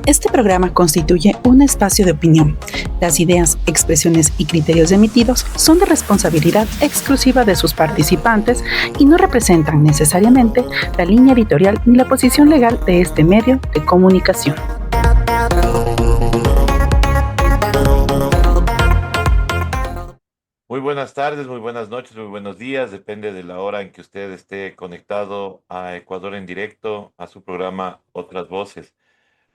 Este programa constituye un espacio de opinión. Las ideas, expresiones y criterios emitidos son de responsabilidad exclusiva de sus participantes y no representan necesariamente la línea editorial ni la posición legal de este medio de comunicación. Muy buenas tardes, muy buenas noches, muy buenos días, depende de la hora en que usted esté conectado a Ecuador en directo, a su programa Otras Voces.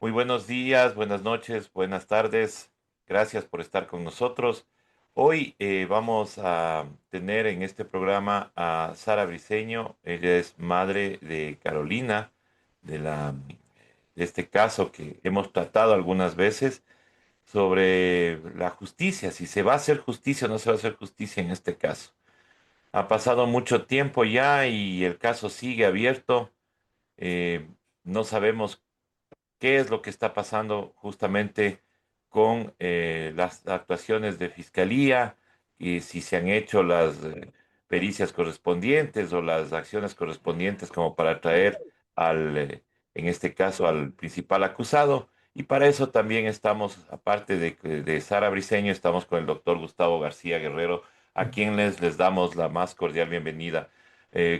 Muy buenos días, buenas noches, buenas tardes, gracias por estar con nosotros. Hoy vamos a tener en este programa a Sara Briceño, ella es madre de Carolina, de este caso que hemos tratado algunas veces sobre la justicia, si se va a hacer justicia o no se va a hacer justicia en este caso. Ha pasado mucho tiempo ya y el caso sigue abierto. Eh, no sabemos qué es lo que está pasando justamente con las actuaciones de fiscalía y si se han hecho las pericias correspondientes o las acciones correspondientes como para traer en este caso, al principal acusado. Y para eso también estamos, aparte de Sara Briceño, estamos con el doctor Gustavo García Guerrero, a quien les damos la más cordial bienvenida.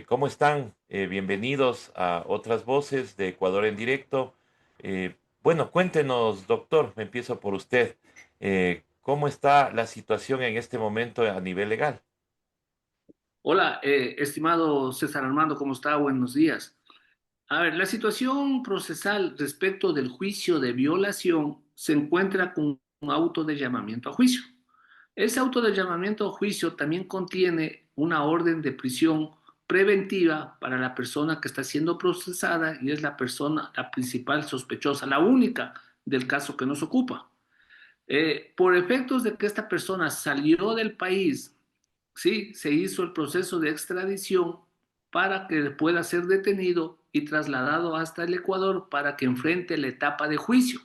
¿Cómo están? Bienvenidos a Otras Voces de Ecuador en Directo. Bueno, cuéntenos, doctor, me empiezo por usted. ¿Cómo está la situación en este momento a nivel legal? Hola, estimado César Armando, ¿cómo está? Buenos días. A ver, la situación procesal respecto del juicio de violación se encuentra con un auto de llamamiento a juicio. Ese auto de llamamiento a juicio también contiene una orden de prisión preventiva para la persona que está siendo procesada y es la persona, la principal sospechosa, la única del caso que nos ocupa. Por efectos de que esta persona salió del país, sí, se hizo el proceso de extradición para que pueda ser detenido y trasladado hasta el Ecuador para que enfrente la etapa de juicio,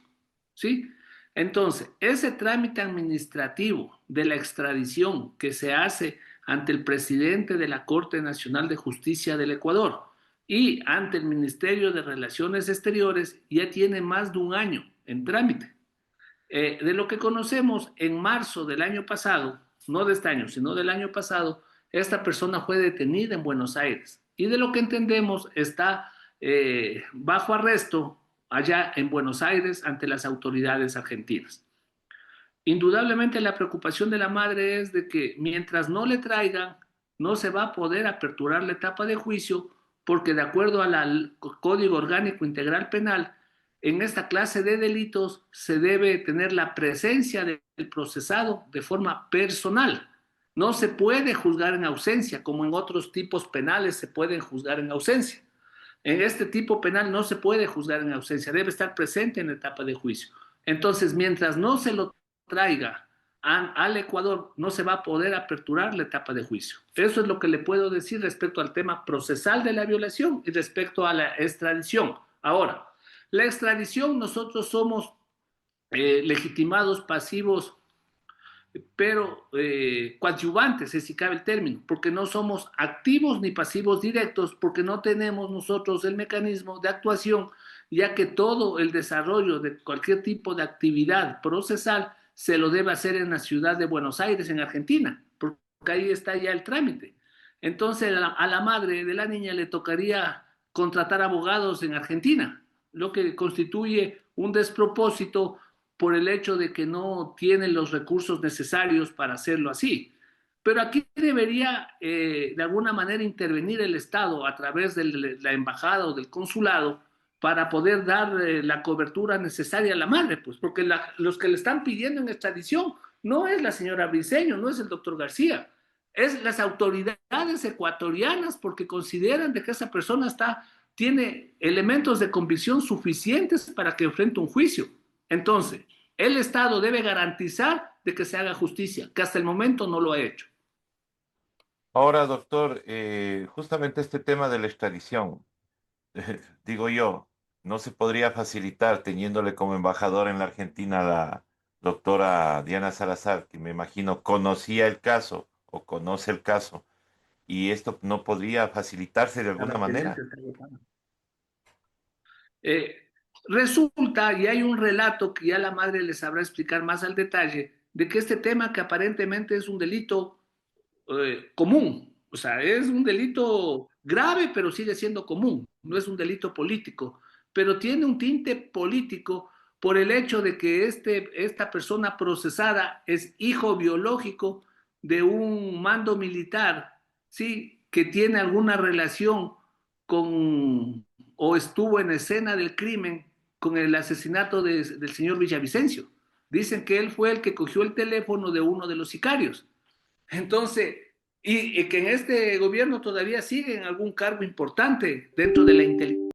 ¿sí? Entonces, ese trámite administrativo de la extradición que se hace ante el presidente de la Corte Nacional de Justicia del Ecuador y ante el Ministerio de Relaciones Exteriores ya tiene más de un año en trámite. De lo que conocemos, en marzo del año pasado, no de este año, sino del año pasado, esta persona fue detenida en Buenos Aires y de lo que entendemos está bajo arresto allá en Buenos Aires ante las autoridades argentinas. Indudablemente la preocupación de la madre es de que mientras no le traigan, no se va a poder aperturar la etapa de juicio porque de acuerdo al Código Orgánico Integral Penal, en esta clase de delitos se debe tener la presencia del procesado de forma personal. No se puede juzgar en ausencia, como en otros tipos penales se pueden juzgar en ausencia. En este tipo penal no se puede juzgar en ausencia, debe estar presente en la etapa de juicio. Entonces, mientras no se lo traiga al Ecuador, no se va a poder aperturar la etapa de juicio. Eso es lo que le puedo decir respecto al tema procesal de la violación y respecto a la extradición. Ahora, la extradición, nosotros somos legitimados pasivos pero coadyuvantes, si cabe el término, porque no somos activos ni pasivos directos, porque no tenemos nosotros el mecanismo de actuación, ya que todo el desarrollo de cualquier tipo de actividad procesal se lo debe hacer en la ciudad de Buenos Aires, en Argentina, porque ahí está ya el trámite. Entonces a la madre de la niña le tocaría contratar abogados en Argentina, lo que constituye un despropósito por el hecho de que no tienen los recursos necesarios para hacerlo así. Pero aquí debería, de alguna manera, intervenir el Estado a través de la embajada o del consulado para poder dar la cobertura necesaria a la madre, pues, porque los que le están pidiendo en extradición no es la señora Briceño, no es el doctor García, es las autoridades ecuatorianas porque consideran de que esa persona tiene elementos de convicción suficientes para que enfrente un juicio. Entonces, el Estado debe garantizar de que se haga justicia, que hasta el momento no lo ha hecho. Ahora, doctor, justamente este tema de la extradición, digo yo, ¿no se podría facilitar teniéndole como embajador en la Argentina a la doctora Diana Salazar, que me imagino conocía el caso o conoce el caso, y esto no podría facilitarse de alguna manera? Eh, Resulta, y hay un relato que ya la madre les sabrá explicar más al detalle, de que este tema que aparentemente es un delito común, o sea, es un delito grave, pero sigue siendo común, no es un delito político, pero tiene un tinte político por el hecho de que esta persona procesada es hijo biológico de un mando militar, ¿sí? Que tiene alguna relación con o estuvo en escena del crimen con el asesinato del señor Villavicencio. Dicen que él fue el que cogió el teléfono de uno de los sicarios. Entonces, y que en este gobierno todavía sigue en algún cargo importante dentro de la inteligencia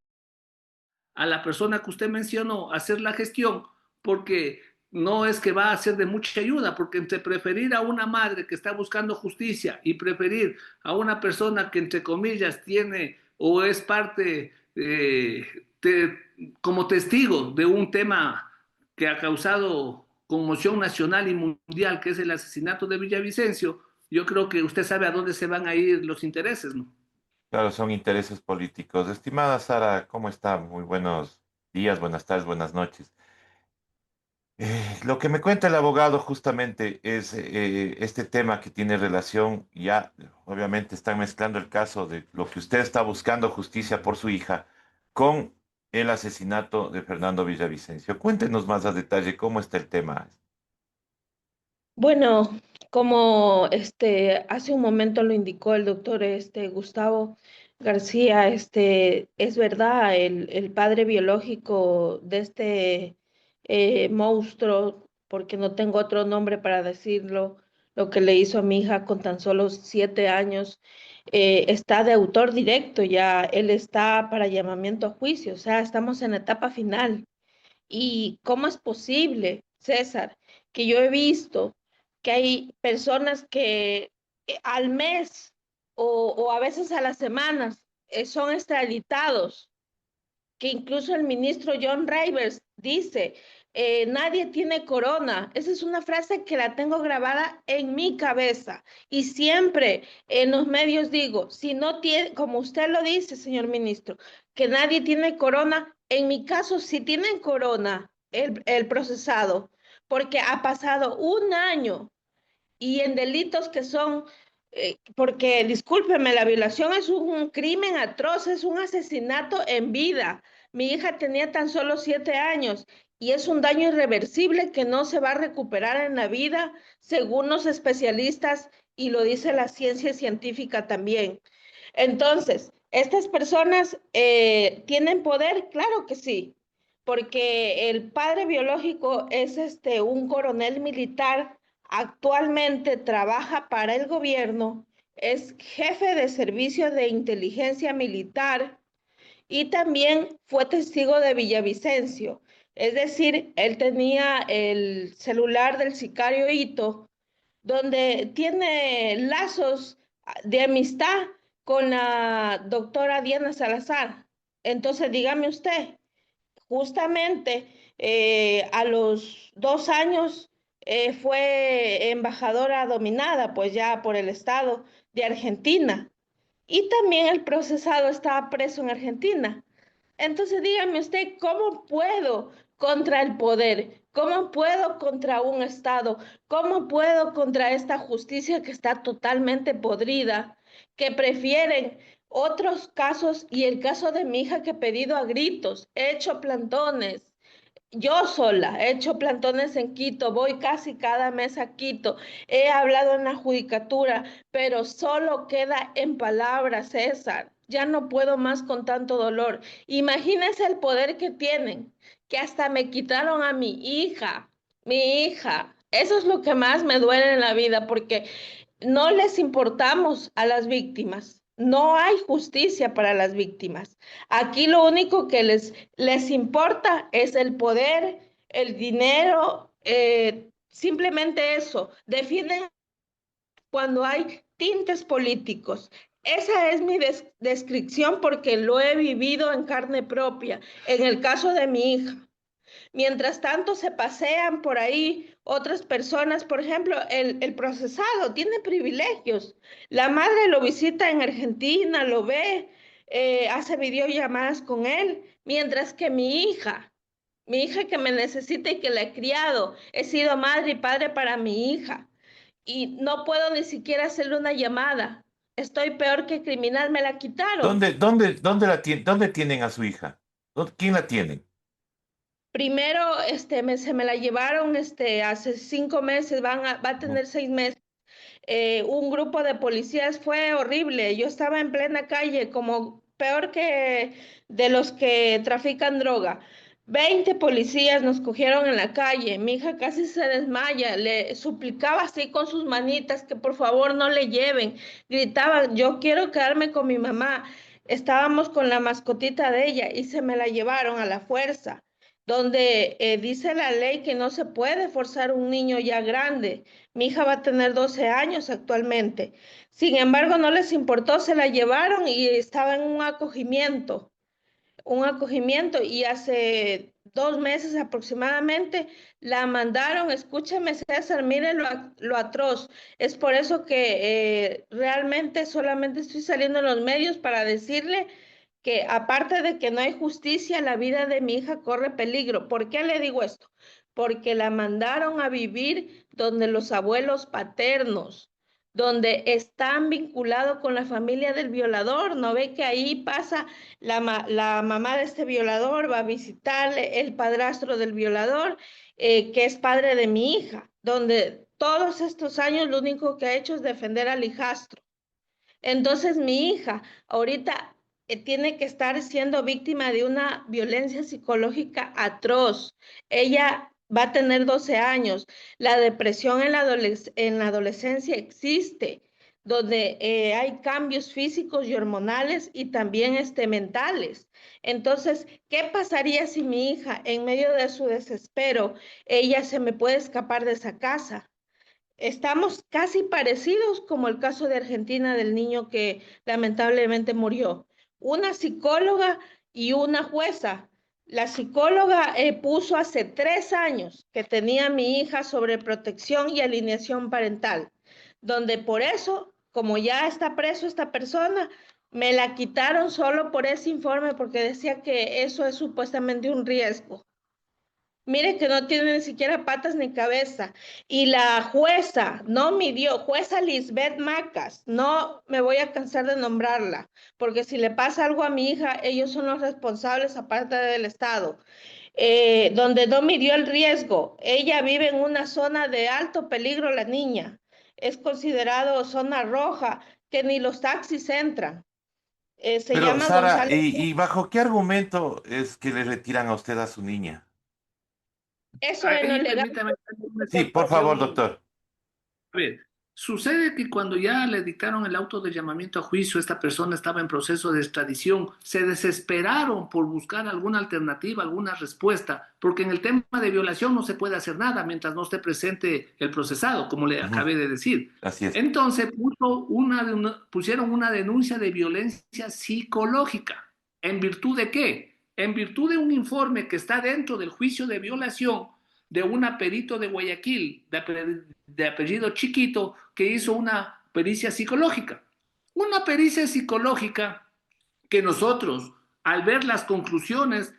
a la persona que usted mencionó hacer la gestión, porque no es que va a ser de mucha ayuda, porque entre preferir a una madre que está buscando justicia y preferir a una persona que entre comillas tiene o es parte de, como testigo de un tema que ha causado conmoción nacional y mundial, que es el asesinato de Villavicencio, yo creo que usted sabe a dónde se van a ir los intereses, ¿no? Claro, son intereses políticos. Estimada Sara, ¿cómo está? Muy buenos días, buenas tardes, buenas noches. Lo que me cuenta el abogado justamente es este tema que tiene relación, ya obviamente están mezclando el caso de lo que usted está buscando justicia por su hija con el asesinato de Fernando Villavicencio. Cuéntenos más a detalle cómo está el tema. Bueno, como hace un momento lo indicó el doctor Gustavo García, es verdad, el padre biológico de este monstruo, porque no tengo otro nombre para decirlo, lo que le hizo a mi hija con tan solo 7 años, está de autor directo ya, él está para llamamiento a juicio, o sea, estamos en etapa final. ¿Y cómo es posible, César, que yo he visto que hay personas que al mes o a veces a las semanas son extraditados, que incluso el ministro John Rivers dice, nadie tiene corona? Esa es una frase que la tengo grabada en mi cabeza y siempre en los medios digo, si no tiene, como usted lo dice, señor ministro, que nadie tiene corona, en mi caso sí tienen corona el procesado, porque ha pasado un año y en delitos que son, porque discúlpeme, la violación es un crimen atroz, es un asesinato en vida. Mi hija tenía tan solo 7 años y es un daño irreversible que no se va a recuperar en la vida, según los especialistas, y lo dice la ciencia científica también. Entonces, ¿estas personas tienen poder? Claro que sí, porque el padre biológico es un coronel militar, actualmente trabaja para el gobierno, es jefe de servicio de inteligencia militar y también fue testigo de Villavicencio. Es decir, él tenía el celular del sicario Ito, donde tiene lazos de amistad con la doctora Diana Salazar. Entonces, dígame usted, justamente a los 2 años fue embajadora dominada, pues ya por el Estado de Argentina. Y también el procesado estaba preso en Argentina. Entonces dígame usted, ¿cómo puedo contra el poder? ¿Cómo puedo contra un Estado? ¿Cómo puedo contra esta justicia que está totalmente podrida, que prefieren otros casos y el caso de mi hija que he pedido a gritos, he hecho plantones? Yo sola he hecho plantones en Quito, voy casi cada mes a Quito, he hablado en la judicatura, pero solo queda en palabras, César. Ya no puedo más con tanto dolor. Imagínese el poder que tienen, que hasta me quitaron a mi hija, mi hija. Eso es lo que más me duele en la vida, porque no les importamos a las víctimas. No hay justicia para las víctimas. Aquí lo único que les importa es el poder, el dinero, simplemente eso. Defienden cuando hay tintes políticos. Esa es mi descripción porque lo he vivido en carne propia, en el caso de mi hija. Mientras tanto, se pasean por ahí otras personas, por ejemplo, el procesado tiene privilegios. La madre lo visita en Argentina, lo ve, hace videollamadas con él, mientras que mi hija Mi hija que me necesita y que la he criado. He sido madre y padre para mi hija. Y no puedo ni siquiera hacerle una llamada. Estoy peor que criminal, me la quitaron. ¿Dónde tienen a su hija? ¿Quién la tiene? Primero, se me la llevaron, hace 5 meses, va a Ujú. tener 6 meses. Un grupo de policías fue horrible. Yo estaba en plena calle, como peor que de los que trafican droga. 20 policías nos cogieron en la calle. Mi hija casi se desmaya. Le suplicaba así con sus manitas que por favor no le lleven. Gritaba, yo quiero quedarme con mi mamá. Estábamos con la mascotita de ella y se me la llevaron a la fuerza, donde dice la ley que no se puede forzar a un niño ya grande. Mi hija va a tener 12 años actualmente. Sin embargo, no les importó, se la llevaron y estaba en un acogimiento y hace 2 meses aproximadamente la mandaron. Escúchame, César, mire lo atroz. Es por eso que realmente solamente estoy saliendo en los medios para decirle que aparte de que no hay justicia, la vida de mi hija corre peligro. ¿Por qué le digo esto? Porque la mandaron a vivir donde los abuelos paternos, donde están vinculados con la familia del violador. ¿No ve que ahí pasa la mamá de este violador, va a visitarle el padrastro del violador, que es padre de mi hija, donde todos estos años lo único que ha hecho es defender al hijastro? Entonces mi hija ahorita tiene que estar siendo víctima de una violencia psicológica atroz. Ella va a tener 12 años. La depresión en la adolescencia existe, donde hay cambios físicos y hormonales y también mentales. Entonces, ¿qué pasaría si mi hija, en medio de su desespero, ella se me puede escapar de esa casa? Estamos casi parecidos como el caso de Argentina del niño que lamentablemente murió. Una psicóloga y una jueza. La psicóloga puso hace 3 años que tenía a mi hija sobre protección y alineación parental, donde por eso, como ya está preso esta persona, me la quitaron solo por ese informe porque decía que eso es supuestamente un riesgo. Mire que no tiene ni siquiera patas ni cabeza. Y la jueza no midió, jueza Lisbeth Macas, no me voy a cansar de nombrarla, porque si le pasa algo a mi hija, ellos son los responsables aparte del Estado. Donde no midió el riesgo. Ella vive en una zona de alto peligro, la niña. Es considerado zona roja, que ni los taxis entran. Se Pero, llama Sara, González. ¿y bajo qué argumento es que le retiran a usted a su niña? Eso en lo Ahí legal. permítame una Sí, por favor, situación. doctor. A ver, sucede que cuando ya le dictaron el auto de llamamiento a juicio, esta persona estaba en proceso de extradición, se desesperaron por buscar alguna alternativa, alguna respuesta, porque en el tema de violación no se puede hacer nada mientras no esté presente el procesado, como le Ujú. acabé de decir. Así es. Entonces pusieron una denuncia de violencia psicológica. ¿En virtud de qué? En virtud de un informe que está dentro del juicio de violación de una perito de Guayaquil, de apellido Chiquito, que hizo una pericia psicológica. Una pericia psicológica que nosotros, al ver las conclusiones,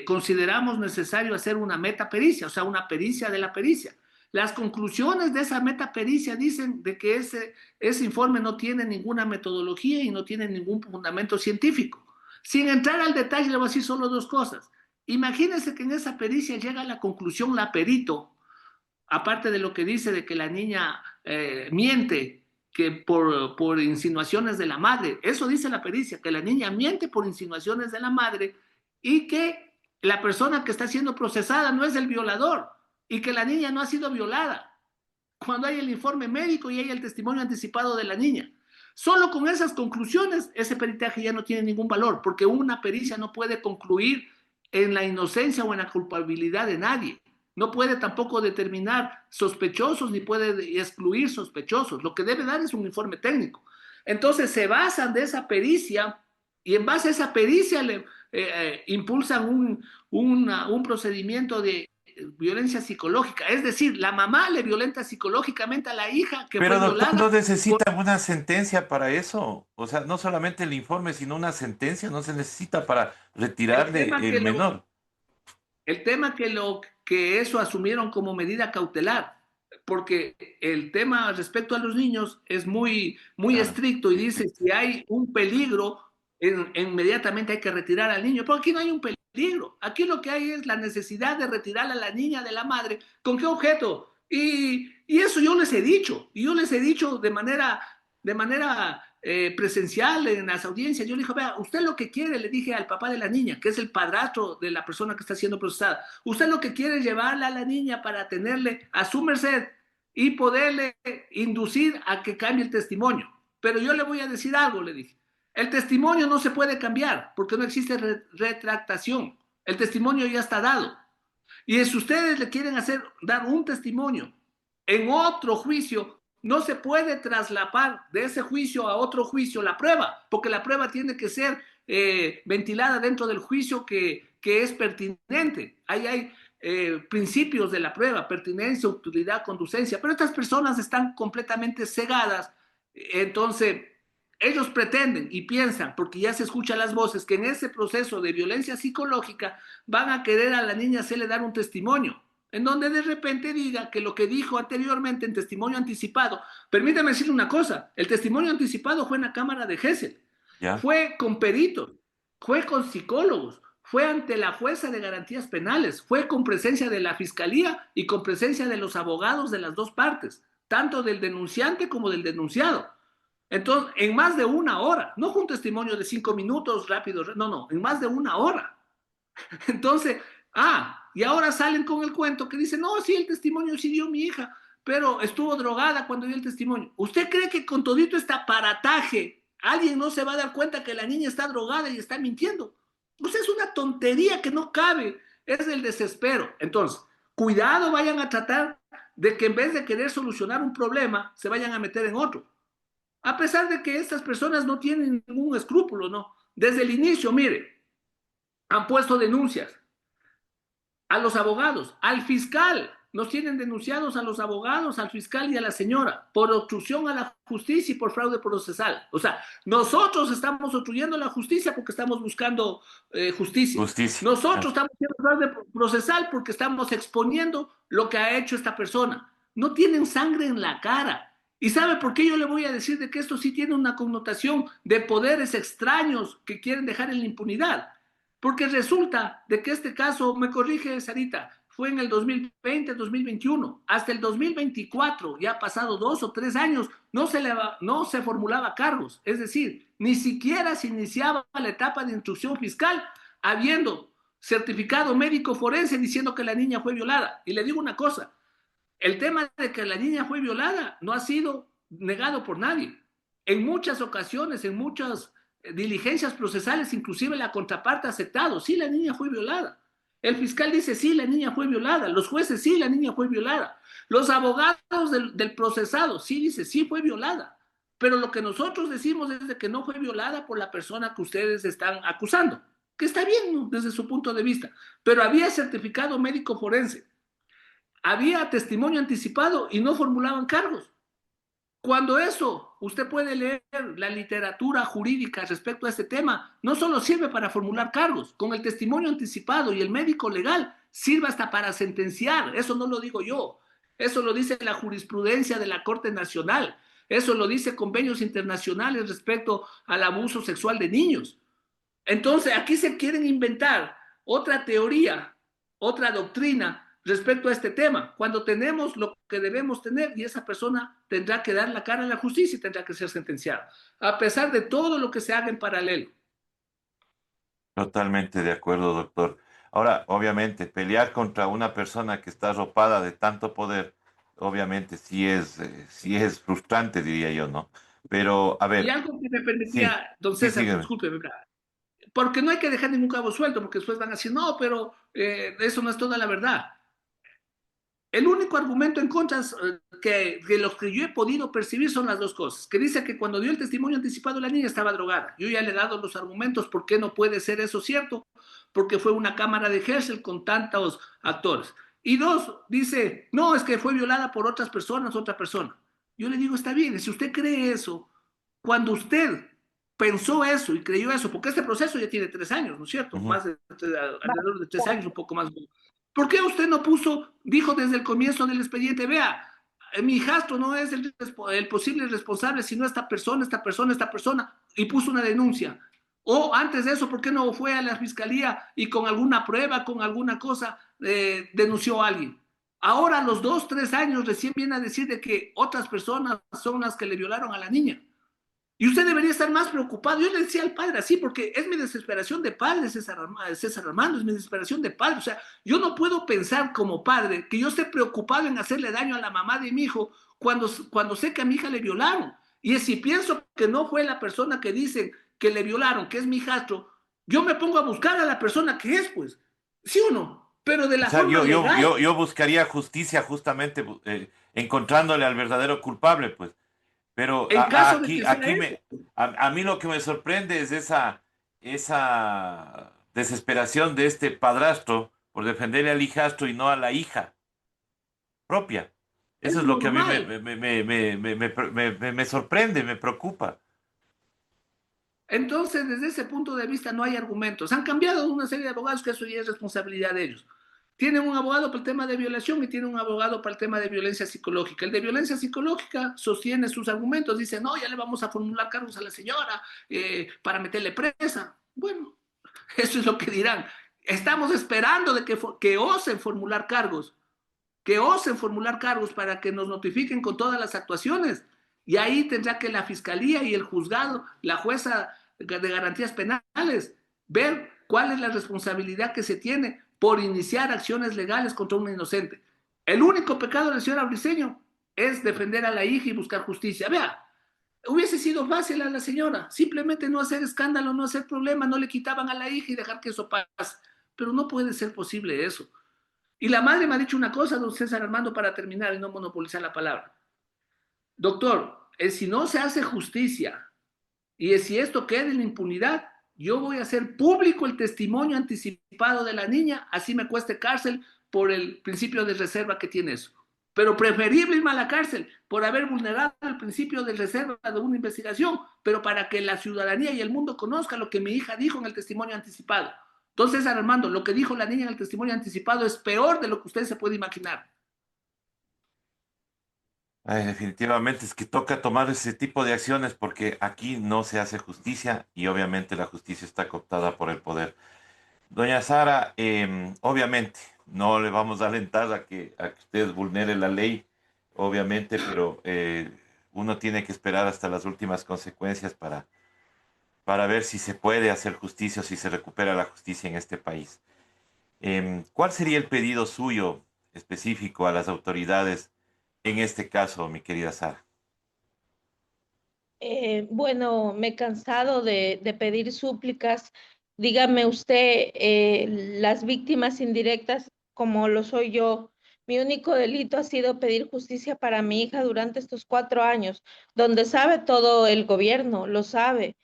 consideramos necesario hacer una metapericia, o sea, una pericia de la pericia. Las conclusiones de esa metapericia dicen de que ese informe no tiene ninguna metodología y no tiene ningún fundamento científico. Sin entrar al detalle, le voy a decir solo dos cosas. Imagínense que en esa pericia llega a la conclusión la perito, aparte de lo que dice de que la niña miente, que por insinuaciones de la madre, eso dice la pericia, que la niña miente por insinuaciones de la madre y que la persona que está siendo procesada no es el violador y que la niña no ha sido violada, cuando hay el informe médico y hay el testimonio anticipado de la niña. Solo con esas conclusiones, ese peritaje ya no tiene ningún valor, porque una pericia no puede concluir en la inocencia o en la culpabilidad de nadie. No puede tampoco determinar sospechosos ni puede excluir sospechosos. Lo que debe dar es un informe técnico. Entonces se basan de esa pericia y en base a esa pericia impulsan un procedimiento de violencia psicológica. Es decir, la mamá le violenta psicológicamente a la hija que Pero, fue doctor, ¿no violada. necesita una sentencia para eso? O sea, no solamente el informe, sino una sentencia, no se necesita para El retirarle tema el que le menor. El tema que eso asumieron como medida cautelar, porque el tema respecto a los niños es muy Claro. estricto y dice si hay un peligro, inmediatamente hay que retirar al niño. Pero aquí no hay un peligro. Aquí lo que hay es la necesidad de retirar a la niña de la madre. ¿Con qué objeto? Y eso yo les he dicho. Y yo les he dicho de manera presencial en las audiencias. Yo le dije, vea, usted lo que quiere, le dije al papá de la niña, que es el padrastro de la persona que está siendo procesada, usted lo que quiere es llevarla a la niña para tenerle a su merced y poderle inducir a que cambie el testimonio. Pero yo le voy a decir algo, le dije. El testimonio no se puede cambiar porque no existe retractación. El testimonio ya está dado. Y si ustedes le quieren dar un testimonio en otro juicio, no se puede traslapar de ese juicio a otro juicio la prueba, porque la prueba tiene que ser ventilada dentro del juicio que es pertinente. Ahí hay principios de la prueba, pertinencia, utilidad, conducencia, pero estas personas están completamente cegadas. Entonces, ellos pretenden y piensan, porque ya se escuchan las voces, que en ese proceso de violencia psicológica van a querer a la niña hacerle dar un testimonio, en donde de repente diga que lo que dijo anteriormente en testimonio anticipado, permítame decirle una cosa, el testimonio anticipado fue en la Cámara de Gesell, ¿Ya? fue con peritos, fue con psicólogos, fue ante la jueza de garantías penales, fue con presencia de la fiscalía y con presencia de los abogados de las dos partes, tanto del denunciante como del denunciado. Entonces, en más de una hora, no fue un testimonio de 5 minutos rápido, no, en más de una hora. Entonces, y ahora salen con el cuento que dicen, no, sí, el testimonio sí dio mi hija, pero estuvo drogada cuando dio el testimonio. ¿Usted cree que con todito este aparataje alguien no se va a dar cuenta que la niña está drogada y está mintiendo? Pues es una tontería que no cabe, es el desespero. Entonces, cuidado, vayan a tratar de que en vez de querer solucionar un problema, se vayan a meter en otro. A pesar de que estas personas no tienen ningún escrúpulo, ¿no? Desde el inicio, mire, han puesto denuncias a los abogados, al fiscal, nos tienen denunciados a los abogados, al fiscal y a la señora por obstrucción a la justicia y por fraude procesal. O sea, nosotros estamos obstruyendo la justicia porque estamos buscando justicia. Justicia. Nosotros estamos haciendo fraude procesal porque estamos exponiendo lo que ha hecho esta persona. No tienen sangre en la cara. ¿Y sabe por qué yo le voy a decir de que esto sí tiene una connotación de poderes extraños que quieren dejar en la impunidad? Porque resulta de que este caso, me corrige Sarita, fue en el 2020, 2021, hasta el 2024, ya ha pasado 2 o 3 años, no se formulaba cargos, es decir, ni siquiera se iniciaba la etapa de instrucción fiscal, habiendo certificado médico forense diciendo que la niña fue violada. Y le digo una cosa, el tema de que la niña fue violada no ha sido negado por nadie. En muchas ocasiones, en muchas diligencias procesales, inclusive la contraparte ha aceptado, sí, la niña fue violada. El fiscal dice, sí, la niña fue violada. Los jueces, sí, la niña fue violada. Los abogados del procesado, sí, dice, sí, fue violada. Pero lo que nosotros decimos es de que no fue violada por la persona que ustedes están acusando, que está bien, ¿no?, desde su punto de vista. Pero había certificado médico forense, había testimonio anticipado y no formulaban cargos. Cuando eso, usted puede leer la literatura jurídica respecto a este tema, no solo sirve para formular cargos, con el testimonio anticipado y el médico legal sirve hasta para sentenciar. Eso no lo digo yo, eso lo dice la jurisprudencia de la Corte Nacional, eso lo dice convenios internacionales respecto al abuso sexual de niños. Entonces, aquí se quieren inventar otra teoría, otra doctrina respecto a este tema, cuando tenemos lo que debemos tener y esa persona tendrá que dar la cara a la justicia y tendrá que ser sentenciada, a pesar de todo lo que se haga en paralelo. Totalmente de acuerdo, doctor. Ahora, obviamente, pelear contra una persona que está arropada de tanto poder, obviamente sí es frustrante, diría yo, ¿no? Pero, a Y ver, algo que me sí, permitía, don sí, César, sígueme. discúlpeme, porque no hay que dejar ningún cabo suelto, porque después van a decir, no, pero eso no es toda la verdad. El único argumento en contra que los que yo he podido percibir son las dos cosas. Que dice que cuando dio el testimonio anticipado la niña estaba drogada. Yo ya le he dado los argumentos por qué no puede ser eso cierto. Porque fue una cámara de Gesell con tantos actores. Y dos, dice, no, es que fue violada por otras personas, otra persona. Yo le digo, está bien, si usted cree eso, cuando usted pensó eso y creyó eso, porque este proceso ya tiene 3 años, ¿no es cierto? Ujú. Más de alrededor de 3 años, un poco más. ¿Por qué usted no puso, dijo desde el comienzo del expediente, vea, mi hijastro no es el posible responsable, sino esta persona, esta persona, esta persona, y puso una denuncia? O antes de eso, ¿por qué no fue a la fiscalía y con alguna prueba, con alguna cosa, denunció a alguien? Ahora, a los 2, 3 años, recién viene a decir de que otras personas son las que le violaron a la niña. Y usted debería estar más preocupado. Yo le decía al padre así, porque es mi desesperación de padre, César Armando, es mi desesperación de padre. O sea, yo no puedo pensar como padre que yo esté preocupado en hacerle daño a la mamá de mi hijo cuando sé que a mi hija le violaron. Y si pienso que no fue la persona que dicen que le violaron, que es mi hijastro, yo me pongo a buscar a la persona que es, pues. ¿Sí o no? Pero de O la sea, forma legal. yo buscaría justicia justamente encontrándole al verdadero culpable, pues. Pero En caso de que sea aquí eso. a mí lo que me sorprende es esa desesperación de este padrastro por defenderle al hijastro y no a la hija propia. Es Eso es lo que a mí normal. me sorprende, me preocupa. Entonces, desde ese punto de vista no hay argumentos. Han cambiado una serie de abogados que eso ya es responsabilidad de ellos. Tienen un abogado para el tema de violación y tienen un abogado para el tema de violencia psicológica. El de violencia psicológica sostiene sus argumentos, dice, no, ya le vamos a formular cargos a la señora para meterle presa. Bueno, eso es lo que dirán. Estamos esperando de que osen formular cargos, para que nos notifiquen con todas las actuaciones. Y ahí tendrá que la fiscalía y el juzgado, la jueza de garantías penales, ver cuál es la responsabilidad que se tiene por iniciar acciones legales contra un inocente. El único pecado del señor Briceño es defender a la hija y buscar justicia. Vea, hubiese sido fácil a la señora, simplemente no hacer escándalo, no hacer problema, no le quitaban a la hija y dejar que eso pase. Pero no puede ser posible eso. Y la madre me ha dicho una cosa, don César Armando, para terminar y no monopolizar la palabra. Doctor, si no se hace justicia y si esto queda en la impunidad, yo voy a hacer público el testimonio anticipado de la niña, así me cueste cárcel por el principio de reserva que tiene eso. Pero preferible irme a la cárcel por haber vulnerado el principio de reserva de una investigación, pero para que la ciudadanía y el mundo conozca lo que mi hija dijo en el testimonio anticipado. Entonces, Armando, lo que dijo la niña en el testimonio anticipado es peor de lo que usted se puede imaginar. Ay, definitivamente es que toca tomar ese tipo de acciones porque aquí no se hace justicia y obviamente la justicia está cooptada por el poder. Doña Sara, obviamente no le vamos a alentar a que usted vulnere la ley, obviamente, pero uno tiene que esperar hasta las últimas consecuencias para ver si se puede hacer justicia o si se recupera la justicia en este país. ¿Cuál sería el pedido suyo específico a las autoridades en este caso, mi querida Sara? Bueno, me he cansado de pedir súplicas. Dígame usted, las víctimas indirectas, como lo soy yo, mi único delito ha sido pedir justicia para mi hija durante estos 4 años, donde sabe todo el gobierno, lo sabe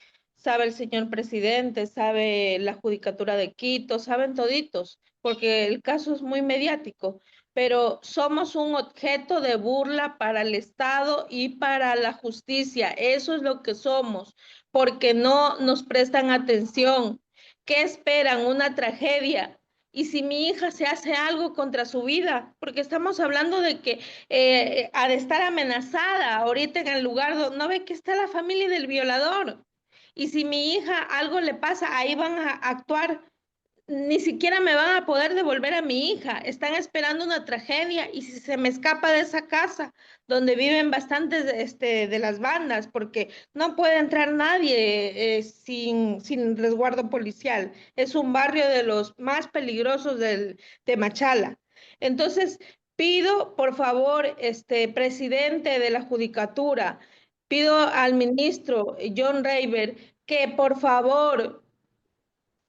el señor presidente, sabe la Judicatura de Quito, saben toditos, porque el caso es muy mediático, pero somos un objeto de burla para el Estado y para la justicia. Eso es lo que somos, porque no nos prestan atención. ¿Qué esperan? Una tragedia. Y si mi hija se hace algo contra su vida, porque estamos hablando de que ha de estar amenazada ahorita en el lugar donde no ve que está la familia del violador. Y si mi hija algo le pasa, ahí van a actuar, ni siquiera me van a poder devolver a mi hija. Están esperando una tragedia y si se me escapa de esa casa donde viven bastantes de las bandas, porque no puede entrar nadie sin resguardo policial. Es un barrio de los más peligrosos de Machala. Entonces, pido, por favor, presidente de la Judicatura, pido al ministro John Raver que por favor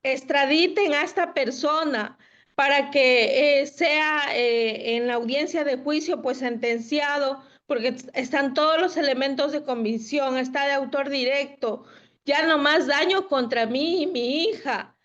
extraditen a esta persona para que sea en la audiencia de juicio pues sentenciado, porque están todos los elementos de convicción, está de autor directo, ya no más daño contra mí y mi hija.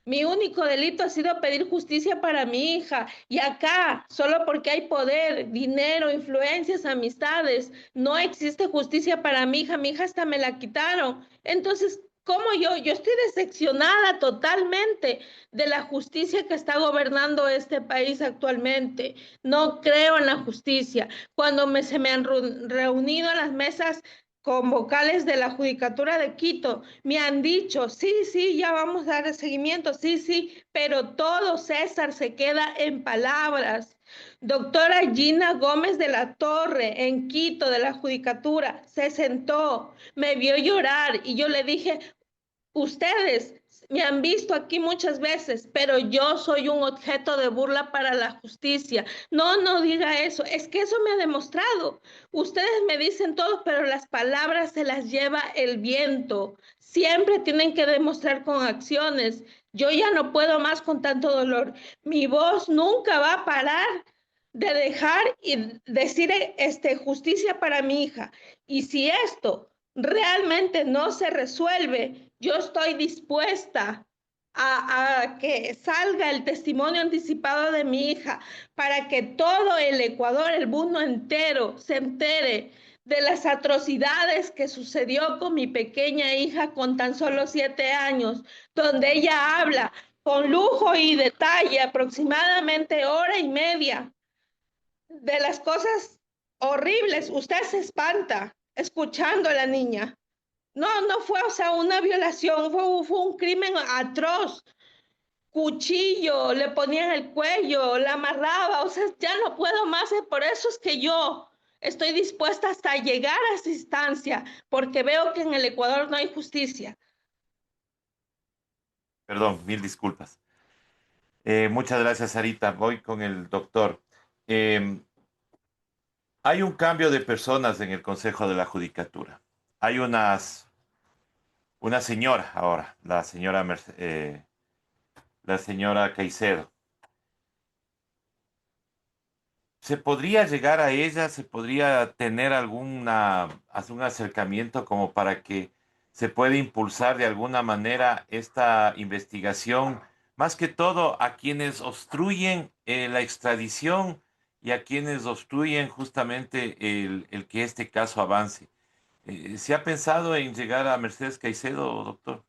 Mi único delito ha sido pedir justicia para mi hija. Y acá, solo porque hay poder, dinero, influencias, amistades, no existe justicia para mi hija. Mi hija hasta me la quitaron. Entonces, ¿Cómo yo? Yo estoy decepcionada totalmente de la justicia que está gobernando este país actualmente. No creo en la justicia. Cuando se me han reunido en las mesas con vocales de la Judicatura de Quito, me han dicho, sí, sí, ya vamos a dar seguimiento, sí, sí, pero todo, César, se queda en palabras. Doctora Gina Gómez de la Torre, en Quito, de la Judicatura, se sentó, me vio llorar y yo le dije, ustedes me han visto aquí muchas veces, pero yo soy un objeto de burla para la justicia. No, no diga eso. Es que eso me ha demostrado. Ustedes me dicen todo, pero las palabras se las lleva el viento. Siempre tienen que demostrar con acciones. Yo ya no puedo más con tanto dolor. Mi voz nunca va a parar de dejar y decir justicia para mi hija. Y si esto realmente no se resuelve, yo estoy dispuesta a que salga el testimonio anticipado de mi hija para que todo el Ecuador, el mundo entero, se entere de las atrocidades que sucedió con mi pequeña hija con tan solo 7 años, donde ella habla con lujo y detalle, aproximadamente hora y media, de las cosas horribles. Usted se espanta escuchando a la niña. No, no fue, o sea, una violación, fue un crimen atroz. Cuchillo, le ponían el cuello, la amarraba, o sea, ya no puedo más. Por eso es que yo estoy dispuesta hasta llegar a esa instancia, porque veo que en el Ecuador no hay justicia. Perdón, mil disculpas. Muchas gracias, Sarita. Voy con el doctor. Eh, Hay un cambio de personas en el Consejo de la Judicatura. Hay una señora ahora, la señora Caicedo. ¿Se podría llegar a ella? ¿Se podría tener algún acercamiento como para que se pueda impulsar de alguna manera esta investigación? Más que todo a quienes obstruyen la extradición y a quienes obstruyen justamente el que este caso avance. ¿Se ha pensado en llegar a Mercedes Caicedo, doctor?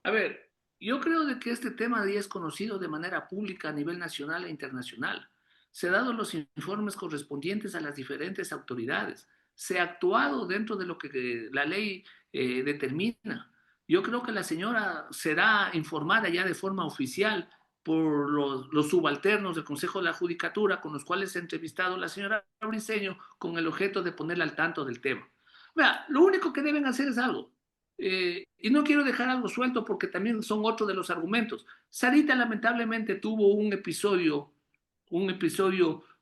A ver, yo creo de que este tema ya es conocido de manera pública a nivel nacional e internacional. Se han dado los informes correspondientes a las diferentes autoridades. Se ha actuado dentro de lo que la ley determina. Yo creo que la señora será informada ya de forma oficial por los subalternos del Consejo de la Judicatura con los cuales se ha entrevistado la señora Briceño con el objeto de ponerla al tanto del tema. Vea, lo único que deben hacer es algo. Y no quiero dejar algo suelto porque también son otro de los argumentos. Sarita lamentablemente tuvo un episodio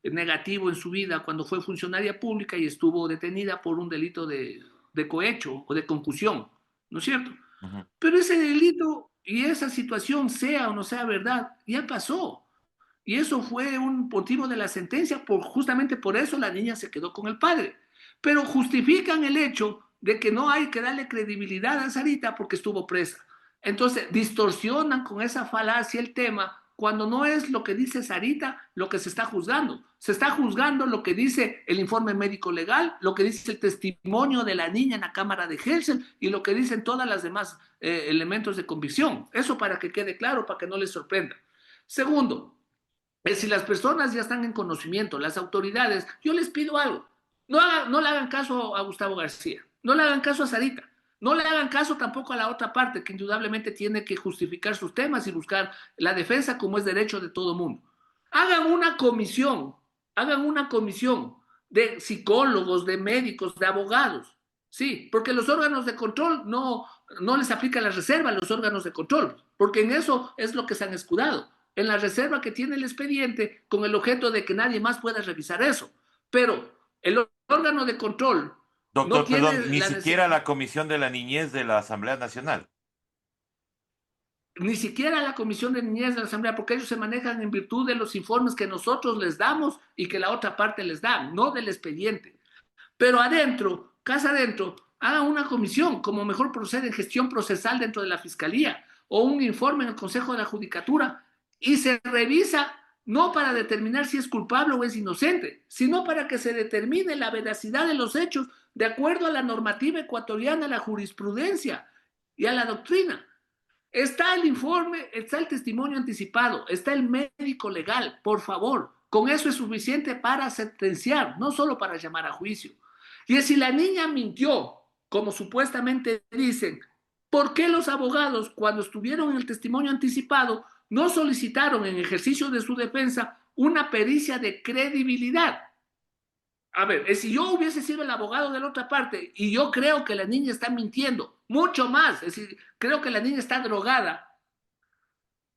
negativo en su vida cuando fue funcionaria pública y estuvo detenida por un delito de cohecho o de concusión, ¿no es cierto? Ujú. Pero ese delito y esa situación, sea o no sea verdad, ya pasó. Y eso fue un motivo de la sentencia, justamente por eso la niña se quedó con el padre. Pero justifican el hecho de que no hay que darle credibilidad a Sarita porque estuvo presa. Entonces, distorsionan con esa falacia el tema cuando no es lo que dice Sarita lo que se está juzgando. Se está juzgando lo que dice el informe médico legal, lo que dice el testimonio de la niña en la cámara de Helsel y lo que dicen todas las demás elementos de convicción. Eso para que quede claro, para que no les sorprenda. Segundo, si las personas ya están en conocimiento, las autoridades, yo les pido algo. No le hagan caso a Gustavo García, no le hagan caso a Sarita, no le hagan caso tampoco a la otra parte que indudablemente tiene que justificar sus temas y buscar la defensa como es derecho de todo mundo. Hagan una comisión de psicólogos, de médicos, de abogados, sí, porque los órganos de control no les aplica la reserva a los órganos de control, porque en eso es lo que se han escudado, en la reserva que tiene el expediente con el objeto de que nadie más pueda revisar eso. Pero el órgano de control no Doctor, tiene perdón, ni siquiera la Comisión de la Niñez de la Asamblea Nacional. ni siquiera la Comisión de Niñez de la Asamblea, porque ellos se manejan en virtud de los informes que nosotros les damos y que la otra parte les da, no del expediente. Pero adentro, casa adentro, hagan una comisión, como mejor procede en gestión procesal dentro de la Fiscalía, o un informe en el Consejo de la Judicatura, y se revisa no para determinar si es culpable o es inocente, sino para que se determine la veracidad de los hechos de acuerdo a la normativa ecuatoriana, a la jurisprudencia y a la doctrina. Está el informe, está el testimonio anticipado, está el médico legal, por favor. Con eso es suficiente para sentenciar, no solo para llamar a juicio. Y si la niña mintió, como supuestamente dicen, ¿por qué los abogados, cuando estuvieron en el testimonio anticipado, no solicitaron en ejercicio de su defensa una pericia de credibilidad? A ver, si yo hubiese sido el abogado de la otra parte y yo creo que la niña está mintiendo, mucho más, es decir, creo que la niña está drogada,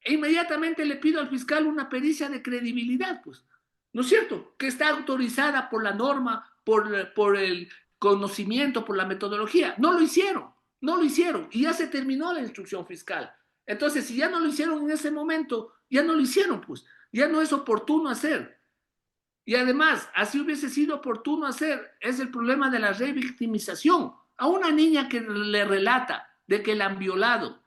e inmediatamente le pido al fiscal una pericia de credibilidad, pues, ¿no es cierto? Que está autorizada por la norma, por el conocimiento, por la metodología. No lo hicieron, no lo hicieron, y ya se terminó la instrucción fiscal. Entonces, si ya no lo hicieron en ese momento, ya no lo hicieron, pues, ya no es oportuno hacer. Y además, así hubiese sido oportuno hacer, es el problema de la revictimización. A una niña que le relata de que la han violado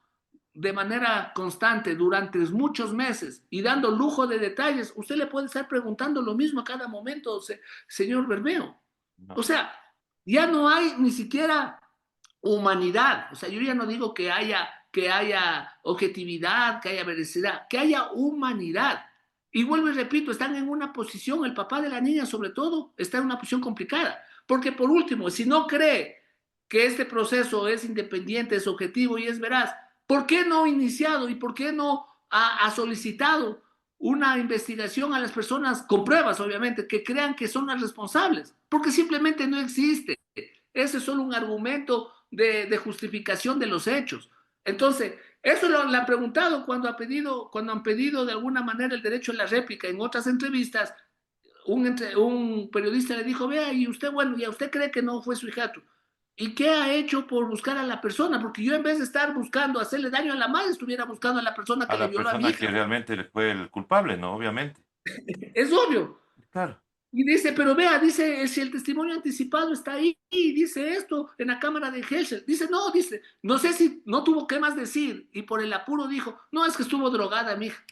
de manera constante durante muchos meses y dando lujo de detalles, usted le puede estar preguntando lo mismo a cada momento, señor Bermeo. O sea, ya no hay ni siquiera humanidad. O sea, yo ya no digo que haya objetividad, que haya veracidad, que haya humanidad. Y vuelvo y repito, están en una posición, el papá de la niña sobre todo, está en una posición complicada. Porque por último, si no cree que este proceso es independiente, es objetivo y es veraz, ¿por qué no ha iniciado y por qué no ha solicitado una investigación a las personas, con pruebas obviamente, que crean que son las responsables? Porque simplemente no existe. Ese es solo un argumento de justificación de los hechos. Entonces, eso lo han preguntado cuando han pedido de alguna manera el derecho a la réplica en otras entrevistas. Un periodista le dijo, vea, y usted, bueno, ¿y usted cree que no fue su hijastro? ¿Y qué ha hecho por buscar a la persona? Porque yo, en vez de estar buscando hacerle daño a la madre, estuviera buscando a la persona que le violó a mi hija. Que realmente fue el culpable, ¿no? Obviamente. Es obvio. Claro. Y dice, pero vea, dice, si el testimonio anticipado está ahí, dice esto en la cámara de Heschel. Dice, no sé si no tuvo qué más decir, y por el apuro dijo, no, es que estuvo drogada mi hija.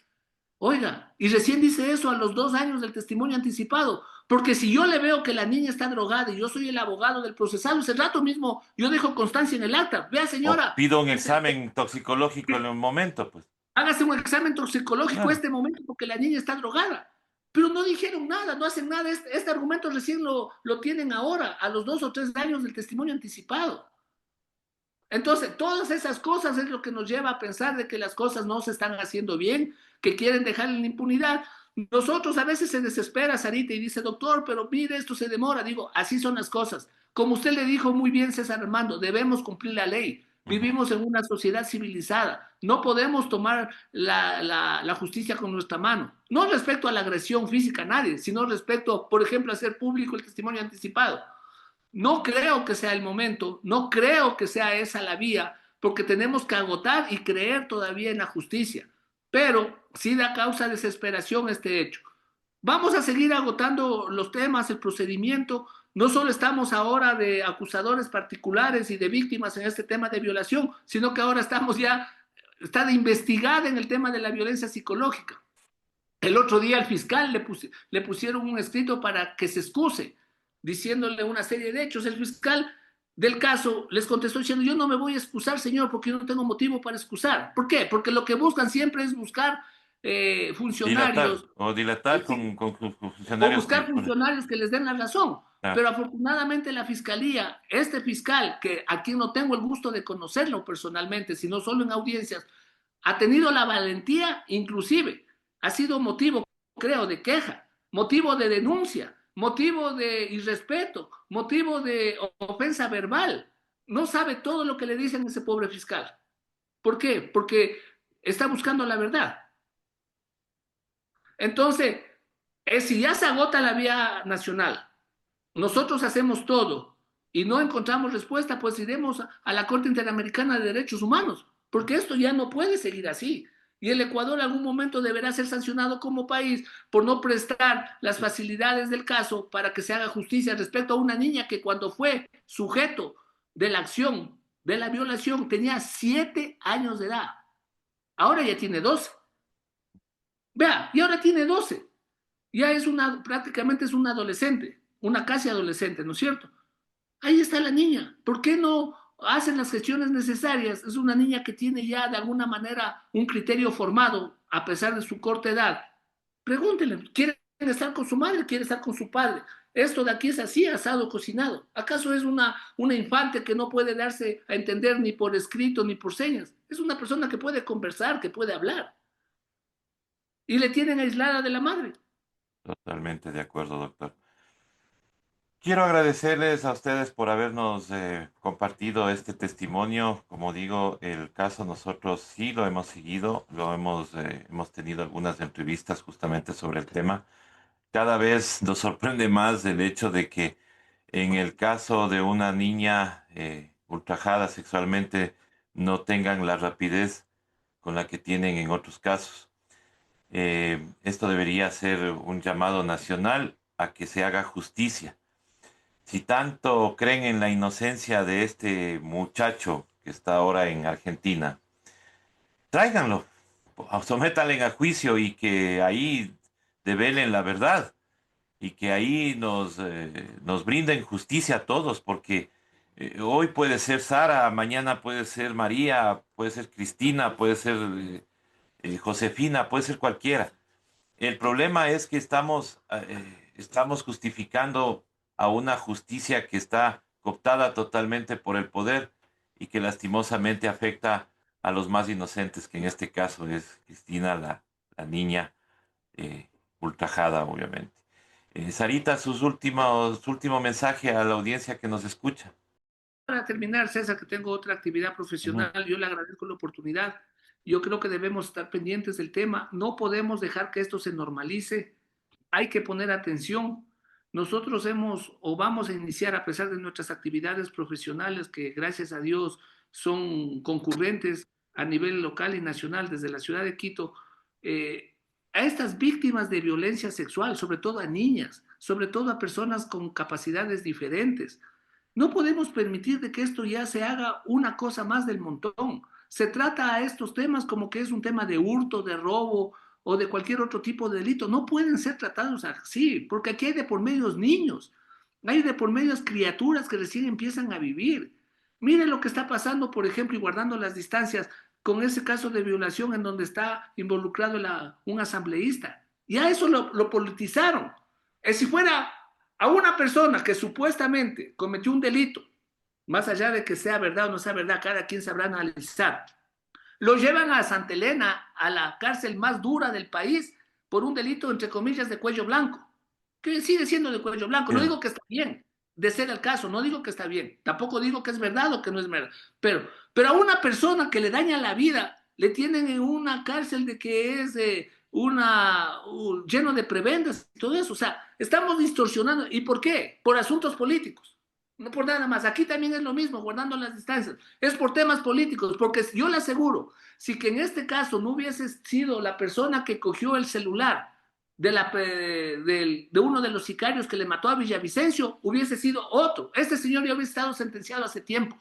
Oiga, y recién dice eso a los 2 años del testimonio anticipado, porque si yo le veo que la niña está drogada y yo soy el abogado del procesado, ese rato mismo yo dejo constancia en el acta. Vea, señora. O pido un examen toxicológico en el momento, pues. Hágase un examen toxicológico en este momento porque la niña está drogada. Pero no dijeron nada, no hacen nada. Este argumento recién lo tienen ahora, a los 2 o 3 años del testimonio anticipado. Entonces, todas esas cosas es lo que nos lleva a pensar de que las cosas no se están haciendo bien, que quieren dejar en la impunidad. Nosotros a veces se desespera Sarita y dice, doctor, pero mire, esto se demora. Digo, así son las cosas. Como usted le dijo muy bien, César Armando, debemos cumplir la ley. Vivimos en una sociedad civilizada. No podemos tomar la justicia con nuestra mano. No respecto a la agresión física a nadie, sino respecto, por ejemplo, a hacer público el testimonio anticipado. No creo que sea el momento, no creo que sea esa la vía, porque tenemos que agotar y creer todavía en la justicia. Pero sí da causa de desesperación este hecho. Vamos a seguir agotando los temas, el procedimiento. No solo estamos ahora de acusadores particulares y de víctimas en este tema de violación, sino que ahora está de investigada en el tema de la violencia psicológica. El otro día al fiscal le pusieron un escrito para que se excuse, diciéndole una serie de hechos. El fiscal del caso les contestó diciendo, yo no me voy a excusar, señor, porque yo no tengo motivo para excusar. ¿Por qué? Porque lo que buscan siempre es buscar funcionarios. Dilatar con funcionarios. O buscar funcionarios que les den la razón. Pero afortunadamente la fiscalía, este fiscal, que a quien no tengo el gusto de conocerlo personalmente, sino solo en audiencias, ha tenido la valentía, inclusive, ha sido motivo, creo, de queja, motivo de denuncia, motivo de irrespeto, motivo de ofensa verbal. No sabe todo lo que le dicen a ese pobre fiscal. ¿Por qué? Porque está buscando la verdad. Entonces, si ya se agota la vía nacional, nosotros hacemos todo y no encontramos respuesta, pues iremos a la Corte Interamericana de Derechos Humanos, porque esto ya no puede seguir así. Y el Ecuador en algún momento deberá ser sancionado como país por no prestar las facilidades del caso para que se haga justicia respecto a una niña que cuando fue sujeto de la acción de la violación tenía 7 años de edad. Ahora ya tiene 12. Vea, y ahora tiene 12. Ya es prácticamente es una adolescente, una casi adolescente, ¿no es cierto? Ahí está la niña. ¿Por qué no hacen las gestiones necesarias? Es una niña que tiene ya de alguna manera un criterio formado, a pesar de su corta edad. Pregúntenle, ¿quiere estar con su madre? ¿Quiere estar con su padre? Esto de aquí es así, asado, cocinado. ¿Acaso es una infante que no puede darse a entender ni por escrito ni por señas? Es una persona que puede conversar, que puede hablar. Y le tienen aislada de la madre. Totalmente de acuerdo, doctor. Quiero agradecerles a ustedes por habernos compartido este testimonio. Como digo, el caso nosotros sí lo hemos seguido, hemos tenido algunas entrevistas justamente sobre el tema. Cada vez nos sorprende más el hecho de que en el caso de una niña ultrajada sexualmente no tengan la rapidez con la que tienen en otros casos. Esto debería ser un llamado nacional a que se haga justicia. Si tanto creen en la inocencia de este muchacho que está ahora en Argentina, tráiganlo, sométanle a juicio y que ahí develen la verdad y que ahí nos brinden justicia a todos, porque hoy puede ser Sara, mañana puede ser María, puede ser Cristina, puede ser Josefina, puede ser cualquiera. El problema es que estamos justificando a una justicia que está cooptada totalmente por el poder y que lastimosamente afecta a los más inocentes, que en este caso es Cristina, la niña eh, ultrajada, obviamente. Sarita, su último mensaje a la audiencia que nos escucha. Para terminar, César, que tengo otra actividad Ujú. profesional, yo le agradezco la oportunidad. Yo creo que debemos estar pendientes del tema. No podemos dejar que esto se normalice. Hay que poner atención. Nosotros hemos o vamos a iniciar, a pesar de nuestras actividades profesionales, que gracias a Dios son concurrentes a nivel local y nacional desde la ciudad de Quito, eh, a estas víctimas de violencia sexual, sobre todo a niñas, sobre todo a personas con capacidades diferentes. No podemos permitir de que esto ya se haga una cosa más del montón. Se trata a estos temas como que es un tema de hurto, de robo o de cualquier otro tipo de delito. No pueden ser tratados así, porque aquí hay de por medios niños, hay de por medios criaturas que recién empiezan a vivir. Miren lo que está pasando, por ejemplo, y guardando las distancias, con ese caso de violación en donde está involucrado un asambleísta. Ya eso lo politizaron. Si fuera a una persona que supuestamente cometió un delito, más allá de que sea verdad o no sea verdad, cada quien sabrá analizar, lo llevan a Santa Elena, a la cárcel más dura del país, por un delito, entre comillas, de cuello blanco, que sigue siendo de cuello blanco. No Sí. digo que está bien, de ser el caso, no digo que está bien, tampoco digo que es verdad o que no es verdad, pero a una persona que le daña la vida, le tienen en una cárcel de que es lleno de prebendas y todo eso. O sea, estamos distorsionando. ¿Y por qué? Por asuntos políticos. No por nada más. Aquí también es lo mismo, guardando las distancias. Es por temas políticos, porque yo le aseguro, si que en este caso no hubiese sido la persona que cogió el celular de uno de los sicarios que le mató a Villavicencio, hubiese sido otro. Este señor ya hubiese estado sentenciado hace tiempo.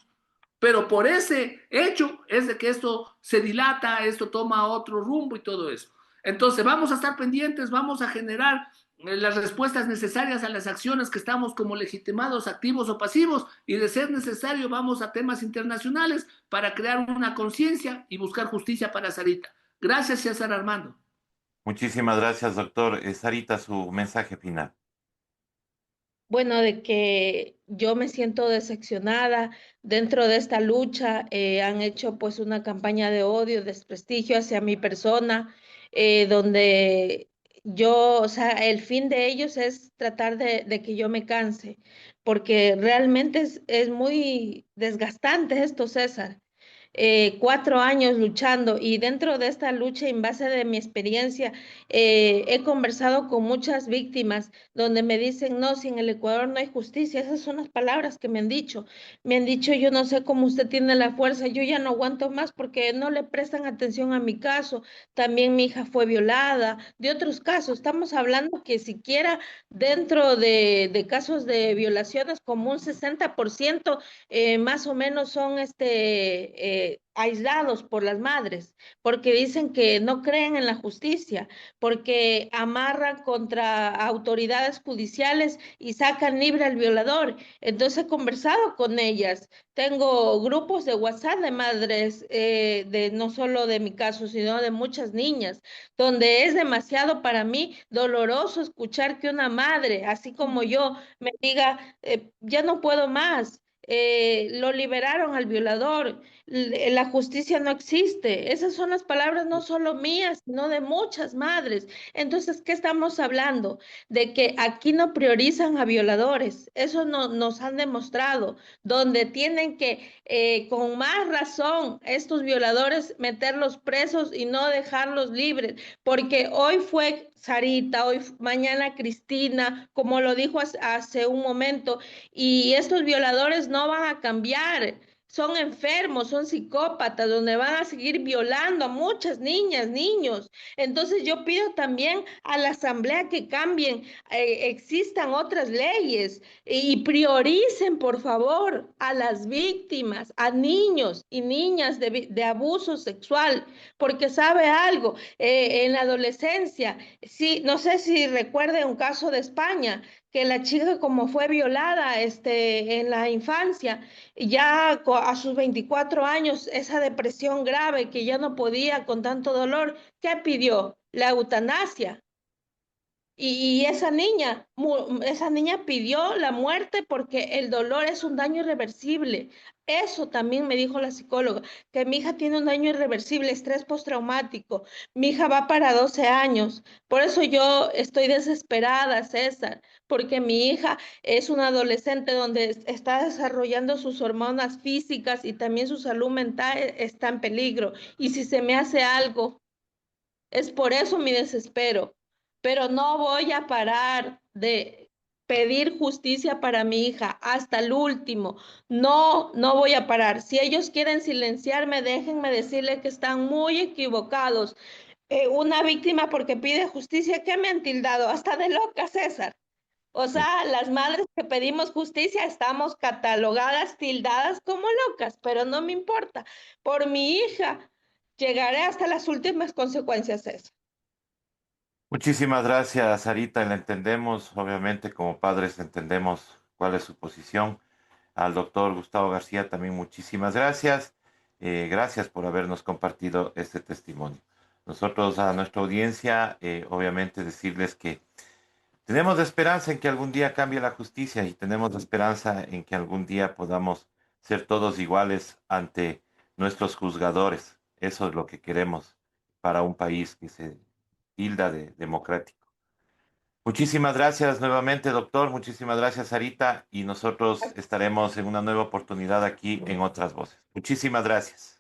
Pero por ese hecho es de que esto se dilata, esto toma otro rumbo y todo eso. Entonces vamos a estar pendientes, vamos a generar las respuestas necesarias a las acciones que estamos como legitimados, activos o pasivos, y de ser necesario vamos a temas internacionales para crear una conciencia y buscar justicia para Sarita. Gracias, César Armando. Muchísimas gracias, doctor. Sarita, su mensaje final. Bueno, de que yo me siento decepcionada dentro de esta lucha. Han hecho pues una campaña de odio, desprestigio hacia mi persona, donde yo, o sea, el fin de ellos es tratar de que yo me canse, porque realmente es muy desgastante esto, César. 4 años luchando, y dentro de esta lucha, en base de mi experiencia, he conversado con muchas víctimas donde me dicen, no, si en el Ecuador no hay justicia. Esas son las palabras que me han dicho. Me han dicho, yo no sé cómo usted tiene la fuerza, yo ya no aguanto más porque no le prestan atención a mi caso. También mi hija fue violada, de otros casos. Estamos hablando que siquiera dentro de casos de violaciones, como un 60% más o menos son aislados por las madres, porque dicen que no creen en la justicia, porque amarran contra autoridades judiciales y sacan libre al violador. Entonces he conversado con ellas. Tengo grupos de WhatsApp de madres, de no solo de mi caso, sino de muchas niñas, donde es demasiado para mí doloroso escuchar que una madre, así como yo, me diga, ya no puedo más. Lo liberaron al violador, la justicia no existe. Esas son las palabras no solo mías, sino de muchas madres. Entonces, ¿qué estamos hablando? De que aquí no priorizan a violadores. Eso no, nos han demostrado, donde tienen que, con más razón, estos violadores meterlos presos y no dejarlos libres, porque hoy fue Sarita, hoy, mañana Cristina, como lo dijo hace un momento, y estos violadores no van a cambiar, son enfermos, son psicópatas, donde van a seguir violando a muchas niñas, niños. Entonces yo pido también a la Asamblea que cambien, existan otras leyes y prioricen, por favor, a las víctimas, a niños y niñas de abuso sexual, porque sabe algo, en la adolescencia, sí, no sé si recuerde un caso de España, que la chica como fue violada en la infancia, ya a sus 24 años, esa depresión grave que ya no podía con tanto dolor, ¿qué pidió? La eutanasia. Y esa niña pidió la muerte porque el dolor es un daño irreversible. Eso también me dijo la psicóloga, que mi hija tiene un daño irreversible, estrés postraumático. Mi hija va para 12 años. Por eso yo estoy desesperada, César, porque mi hija es una adolescente donde está desarrollando sus hormonas físicas y también su salud mental está en peligro. Y si se me hace algo, es por eso mi desespero, pero no voy a parar de pedir justicia para mi hija hasta el último. No, no voy a parar. Si ellos quieren silenciarme, déjenme decirles que están muy equivocados. Una víctima porque pide justicia, ¿qué me han tildado? Hasta de loca, César. O sea, las madres que pedimos justicia estamos catalogadas, tildadas como locas, pero no me importa. Por mi hija, llegaré hasta las últimas consecuencias, eso. Muchísimas gracias, Sarita. La entendemos, obviamente, como padres entendemos cuál es su posición. Al doctor Gustavo García también muchísimas gracias. Gracias por habernos compartido este testimonio. Nosotros a nuestra audiencia, obviamente, decirles que tenemos esperanza en que algún día cambie la justicia y tenemos esperanza en que algún día podamos ser todos iguales ante nuestros juzgadores. Eso es lo que queremos para un país que se tilda de democrático. Muchísimas gracias nuevamente, doctor. Muchísimas gracias, Sarita. Y nosotros estaremos en una nueva oportunidad aquí en Otras Voces. Muchísimas gracias.